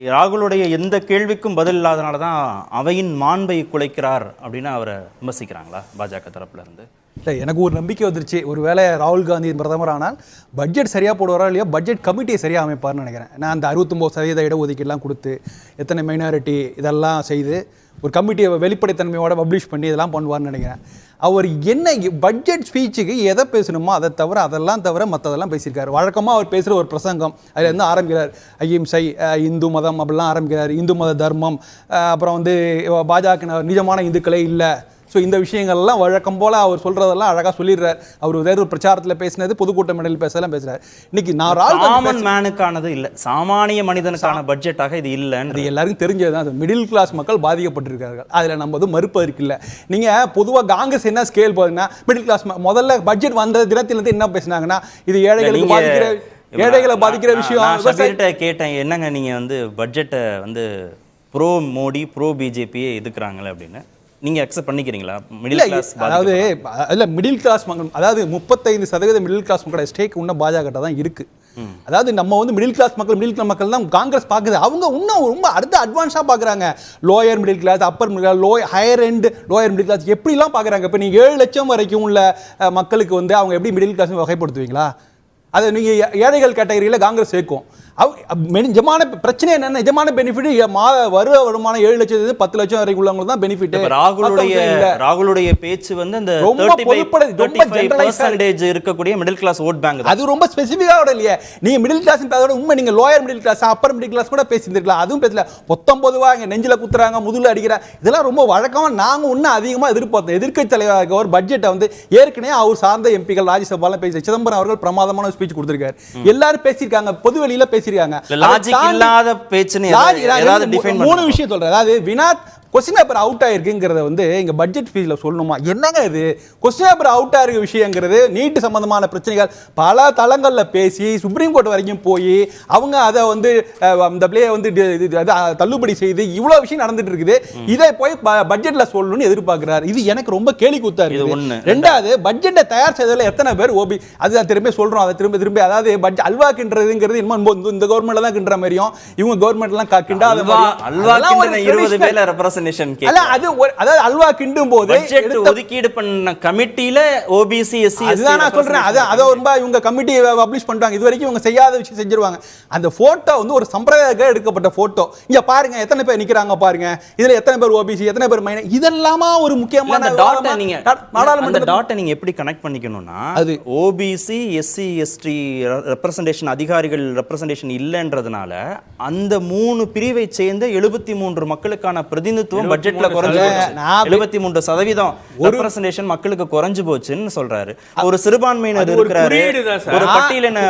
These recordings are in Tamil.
ராகுலுடைய எந்த கேள்விக்கும் பதில் இல்லாதனால தான் அவையின் மாண்பை குலைக்கிறார் அப்படின்னு அவரை விமர்சிக்கிறாங்களா பாஜக தரப்புல இருந்து? இல்லை, எனக்கு ஒரு நம்பிக்கை வந்துருச்சு. ஒருவேளை ராகுல் காந்தி பிரதமர் ஆனால் பட்ஜெட் சரியாக போடுவாரோ இல்லையோ பட்ஜெட் கமிட்டியை சரியாக அமைப்பார்னு நினைக்கிறேன். நான் அந்த 69% இடஒதுக்கீடுலாம் கொடுத்து எத்தனை மைனாரிட்டி இதெல்லாம் செய்து ஒரு கமிட்டியை வெளிப்படைத்தன்மையோட பப்ளிஷ் பண்ணி இதெல்லாம் பண்ணுவார்னு நினைக்கிறேன். அவர் என்ன பட்ஜெட் ஸ்பீச்சுக்கு எதை பேசணுமோ அதை தவிர அதெல்லாம் தவிர மற்றதெல்லாம் பேசியிருக்காரு. வழக்கமாக அவர் பேசுகிற ஒரு பிரசங்கம் அதில் இருந்து ஆரம்பிக்கிறார். அகிம்சை, இந்து மதம் அப்படிலாம் ஆரம்பிக்கிறார். இந்து மத தர்மம், அப்புறம் வந்து பாஜக நிஜமான இந்துக்களே இல்லை. ஸோ இந்த விஷயங்கள்லாம் வழக்கம் போல் அவர் சொல்கிறதெல்லாம் அழகாக சொல்லிடுறார். அவர் வேறு ஒரு பிரச்சாரத்தில் பேசினது, பொதுக்கூட்ட மேடையில் பேசலாம் பேசுகிறார். இன்னைக்கு நான் ராகுல் மேனுக்கானது இல்லை, சாமானிய மனிதனுக்கான பட்ஜெட்டாக இது இல்லைன்னு எல்லாருக்கும் தெரிஞ்சது தான். மிடில் கிளாஸ் மக்கள் பாதிக்கப்பட்டிருக்கார்கள், அதில் நம்ம வந்து மறுப்பதற்கு இல்லை. நீங்கள் பொதுவாக காங்கிரஸ் என்ன ஸ்கேல் போகுதுன்னா மிடில் கிளாஸ் முதல்ல பட்ஜெட் வந்த தினத்திலிருந்து என்ன பேசினாங்கன்னா இது ஏழைகளை பாதிக்கிற விஷயம். கேட்டேன், என்னங்க நீங்கள் வந்து பட்ஜெட்டை வந்து ப்ரோ மோடி ப்ரோ பிஜேபியே எதுக்குறாங்களே அப்படின்னு நீங்கள் அக்செப்ட் பண்ணிக்கிறீங்களா? மிடில் கிளாஸ் அதாவது இல்லை, மிடில் கிளாஸ் மக்கள், அதாவது 35% மிடில் கிளாஸ் மக்களோட ஸ்டேக் இன்னும் பாஜக தான் இருக்கு. அதாவது நம்ம வந்து மிடில் கிளாஸ் மக்கள் தான் காங்கிரஸ் பார்க்குது. அவங்க இன்னும் ரொம்ப அடுத்த அட்வான்ஸாக பார்க்குறாங்க. Lower middle class, upper middle class, higher end lower middle class எப்படிலாம் பார்க்குறாங்க. இப்போ நீங்கள் 7 லட்சம் வரைக்கும் உள்ள மக்களுக்கு வந்து அவங்க எப்படி மிடில் கிளாஸ் வகைப்படுத்துவீங்களா? அதை நீங்கள் ஏழைகள் கேட்டகரியில் காங்கிரஸ் சேர்க்கும். நிஜமான பிரச்சனை என்ன? நிஜமான பெனிஃபிட் வருட வருமானம் 7 லட்சம் 10 லட்சம் வரைக்கும் உள்ளவங்களுக்கு தான் பெனிஃபிட். ராகுலுடைய பேச்சு வந்து அந்த 35% இருக்கக்கூடிய மிடில் கிளாஸ் ஓட் பேங்க், அது ரொம்ப ஸ்பெசிஃபிக்காக இல்லையே. நீங்க மிடில் கிளாஸ் உண்மை, நீங்க lower middle class, upper middle class கூட பேசியிருக்கலாம். அதுவும் பேசல. 19 இங்க நெஞ்சில குத்துறாங்க, முதுகுல அடிக்கிறாங்க. இதெல்லாம் ரொம்ப வழக்கமா நாங்க இன்னும் அதிகமாக எதிர்பார்த்தோம். எதிர்க்கட்சி தலைவராக ஒரு பட்ஜெட்டை வந்து ஏற்கனவே அவர் சார்ந்த எம்பிக்கள் ராஜ்யசபால பேசி சிதம்பரம் அவர்கள் பிரமாதமான ஸ்பீச் கொடுத்திருக்காரு. எல்லாரும் பேசியிருக்காங்க, பொது வெளியில பேசியிருக்காங்க. லாஜிக் இல்லாத பேச்சுன்னு ஏதாவது டிஃபைன் பண்ணு. 3 விஷயம் சொல்றேன். அதாவது வினாத் கொஸ்டின் பேப்பர் அவுட் ஆயிருக்குங்கிறத வந்து இங்க பட்ஜெட் ஸ்பீச்ல சொல்லணுமா? என்னங்க இது கொஸ்டின் பேப்பர் அவுட் ஆயிருக்க விஷயங்கிறது? நீட்டு சம்பந்தமான பிரச்சனைகள் பல தளங்கள்ல பேசி சுப்ரீம் கோர்ட் வரைக்கும் போய் அவங்க அதை வந்து அந்த பிளே வந்து தள்ளுபடி செய்து இவ்வளவு விஷயம் நடந்துட்டு இருக்குது. இதை போய் பட்ஜெட்ல சொல்லணும்னு எதிர்பார்க்கிறார். இது எனக்கு ரொம்ப கேலி கூத்தா இருக்கு. ரெண்டாவது, பட்ஜெட்டை தயார் செய்ததுல எத்தனை பேர் ஓபி, அதுதான் திரும்ப சொல்றோம். அதை திரும்ப அதாவது பட்ஜெட் அல்வா கிண்டுறதுங்கிறது இந்த கவர்மெண்ட்ல தான் கிண்டுற மாதிரியும் இவங்க கவர்மெண்ட் எல்லாம் கிண்டாத அல்வா 20 பேர்ல ரெப்ரசன்ட் அல்வா கிண்டும் போது ஒதுக்கீடு பண்ண கமிட்டியில ஓபிசி எஸ்சி அதுதான் நான் சொல்றேன். அதை இவங்க கமிட்டி பப்ளிஷ் பண்றாங்க. இது வரைக்கும் இவங்க செய்யாத விஷயம் செஞ்சிருவாங்க. அந்த போட்டோ வந்து ஒரு சம்பிரதாயமாக எடுக்கப்பட்ட போட்டோ. இங்க பாருங்க எத்தனை பேர் நிக்கிறாங்க பாருங்க, இதுல எத்தனை பேர் ஓபிசி, எத்தனை பேர் மைனர், இதெல்லாமா ஒரு முக்கியமான டாட்டா. நீங்க நாடாளுமன்ற டாட்டா நீங்க எப்படி கனெக்ட் பண்ணிக்கணும்னா, அது ஓபிசி எஸ்சி எஸ்டி ரெப்ரசன்டேஷன் அதிகாரிகள் ரெப்ரசன்டேஷன் இல்லன்றதுனால அந்த 3 பிரிவை சேர்ந்த 73 மக்களுக்கான பிரதிநிதித்துவம் பட்ஜெட்ல குறைஞ்சு 73% ரெப்ரசன்டேஷன் மக்களுக்கு குறைஞ்சு போச்சுன்னு சொல்றாரு. ஒரு சிறுபான்மையினர் இருக்கிறாரு, ஒரு பட்டியலின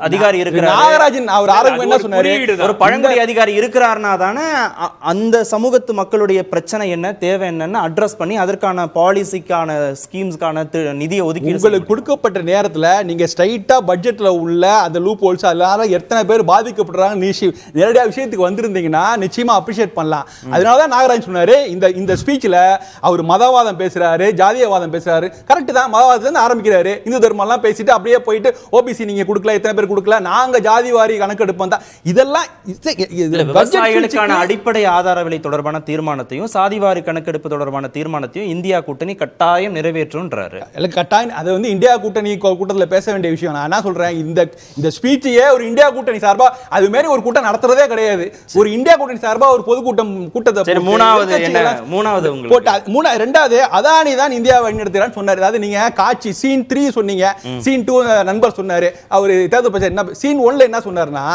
அதிகாரி இருக்கிறாரு, நாகராஜன் அவர் ஆரம்பம் என்ன சொன்னாரு, ஒரு பழங்குடி அதிகாரி இருக்கிறார்னா தானே அந்த சமூகத்து மக்களுடைய பிரச்சனை என்ன, தேவை என்னன்னு அட்ரஸ் பண்ணி அதற்கான பாலிசிக்கான ஸ்கீம்ஸ்க்கான நிதியை ஒதுக்கி உங்களுக்கு கொடுக்கப்பட்ட நேரத்தில் நீங்க ஸ்ட்ரைட்டா பட்ஜெட்ல உள்ள அந்த லூப் ஹோல்ஸ் அதனால எத்தனை பேர் பாதிக்கப்படுறாங்க நேரடியாக விஷயத்துக்கு வந்திருந்தீங்கன்னா நிச்சயமா அப்ரிஷியேட் பண்ணலாம். அதனாலதான் நாகராஜன் சொன்னாரு இந்த ஸ்பீச்ல அவர் மதவாதம் பேசுறாரு, ஜாதியவாதம் பேசுறாரு. கரெக்ட் தான், மதவாதத்துல ஆரம்பிக்கிறாரு. இந்து தர்மம் எல்லாம் பேசிட்டு அப்படியே போயிட்டு ஓபிசி நீங்க கொடுக்கல, எத்தனை பேர் கொடுக்கல, நாங்க ஜாதி வாரி கணக்கெடுப்போம் தான். இதெல்லாம் விவசாயிகளுக்கான அடிப்படை ஆதார விலை தொடர்பான தீர்மானத்தையும் சாதிவாரி கணக்கெடுப்பு தொடர்பான தீர்மானத்தையும் இந்தியா கூட்டணி கட்டாயம் நிறைவேற்றும்ன்றாரு. கட்டாயம் அது வந்து இந்தியா கூட்டணி கூட்டத்தில் பேச வேண்டிய விஷயம். நான் என்ன சொல்றேன், இந்த ஸ்பீச்சையே ஒரு இந்தியா கூட்டணி சார்பா அது மாதிரி ஒரு கூட்டம் நடத்துறதே கிடையாது. ஒரு இந்தியா கூட்டணி சார்பா ஒரு பொதுக்கூட்டத்தை ரெண்டாவது அதானி தான் இந்தியாவை வழிநடத்துகிறான்னு சொன்னார். அதாவது நீங்க காட்சி சீன் 3 சொன்னீங்க, சீன் 2 நண்பர் சொன்னாரு. அவர் தேர்தல் பிரச்சாரம் என்ன சீன் 1ல என்ன சொன்னார்னா,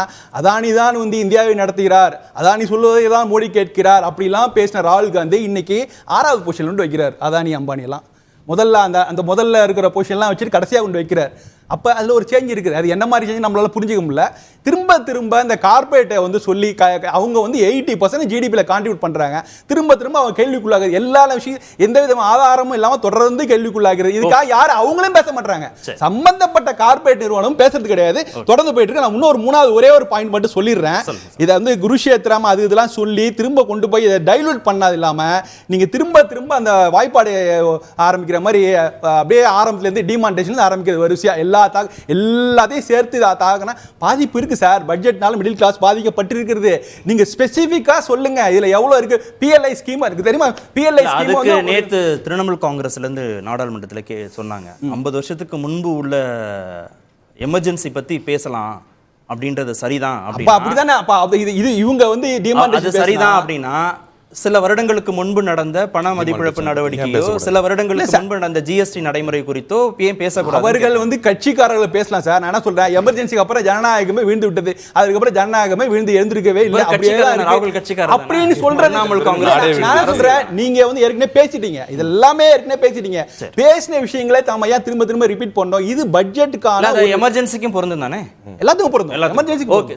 அதானி தான் வந்து இந்தியாவை நடத்துகிறார், அதானி சொல்வதை தான் மோடி கேட்கிறார் அப்படிலாம் பேசின ராகுல் காந்தி இன்னைக்கு 6வது பொசிஷன்ல கொண்டு வைக்கிறார். அதானி அம்பானி எல்லாம் முதல்ல இருக்கிற பொசிஷன்லாம் வச்சுட்டு கடைசியாக கொண்டு வைக்கிறார். அப்போ அதில் ஒரு சேஞ்ச் இருக்குது. அது என்ன மாதிரி சேஞ்ச் நம்மளால புரிஞ்சிக்க முடியல. திரும்ப இந்த கார்பரேட்டை வந்து சொல்லி அவங்க வந்து 80% ஜிடிபியில் கான்ட்ரிபியூட் பண்ணுறாங்க. திரும்ப அவங்க கேள்விக்குள்ளாகுது. எல்லா விஷயம் எந்த விதமான ஆதாரமும் இல்லாமல் தொடர்ந்து கேள்விக்குள்ளாகிறது. இதுக்காக யாரும் அவங்களும் பேச மாட்டாங்க. சம்பந்தப்பட்ட கார்பரேட் நிறுவனம் பேசுறது கிடையாது, தொடர்ந்து போயிட்டு இருக்கு. நான் இன்னொரு 3வது ஒரே ஒரு பாயிண்ட் மட்டும் சொல்லிடுறேன். இதை வந்து குருஷேத்திரம் அது இதெல்லாம் சொல்லி திரும்ப கொண்டு போய் இதை டைலூட் பண்ணாது இல்லாமல் நீங்கள் திரும்ப அந்த வாய்ப்பாடு ஆரம்பிக்கிற மாதிரி அப்படியே ஆரம்பத்துலேருந்து டிமானிட்டேஷன் ஆரம்பிக்கிறது வரிசையா எல்லாத்தையும் சேர்த்து தாக்குனா பாதிப்பு இருக்கு சார். பட்ஜெட்னால மிடில் கிளாஸ் பாதிக்கப்பட்டு இருக்கிறது. நீங்க ஸ்பெசிஃபிக்கா சொல்லுங்க இதுல எவ்வளவு இருக்கு. PLI ஸ்கீம் இருக்கு தெரியுமா? PLI ஸ்கீம் நேத்து திரிணாமுல் காங்கிரஸ்ல இருந்து நாடாளுமன்றத்துல சொன்னாங்க 50 வருஷத்துக்கு முன்பு உள்ள எமர்ஜென்சி பத்தி பேசலாம் அப்படின்றது சரிதான். அப்படிதானே இது இவங்க வந்து அது சரிதான் அப்படின்னா சில வருடங்களுக்கு முன்பு நடந்த பண மதிப்பிழப்பு நடவடிக்கையோ சில வருடங்களுக்கு முன்பு நடந்த GST நடைமுறை குறித்தோ ஏன் பேசக்கூடாது? அவர்கள் வந்து கட்சிக்காரர்கள் பேசலாம் சார். நான் என்ன சொல்றேன், எமர்ஜென்சிக்கு அப்புறம் ஜனநாயகமே விழுந்து விட்டது, அதுக்கப்புறம் ஜனநாயகமே விழுந்து எழுந்திருக்கவே இல்லை ராகுல் கட்சிக்காரர் அப்படின்னு சொல்றேன். நான் சொல்றேன் நீங்க வந்து ஏற்கனவே பேசிட்டீங்க, இதெல்லாமே ஏற்கனவே பேசிட்டீங்க. பேசின விஷயங்களே தாம ஏன் திரும்ப திரும்ப ரிப்பீட் பண்ணோம்? இது பட்ஜெட்டுக்கான எமர்ஜென்சிக்கும் பொருந்தும் தானே? எல்லாத்துக்கும் பொருந்தும். எமர்ஜென்சிக்கு ஓகே.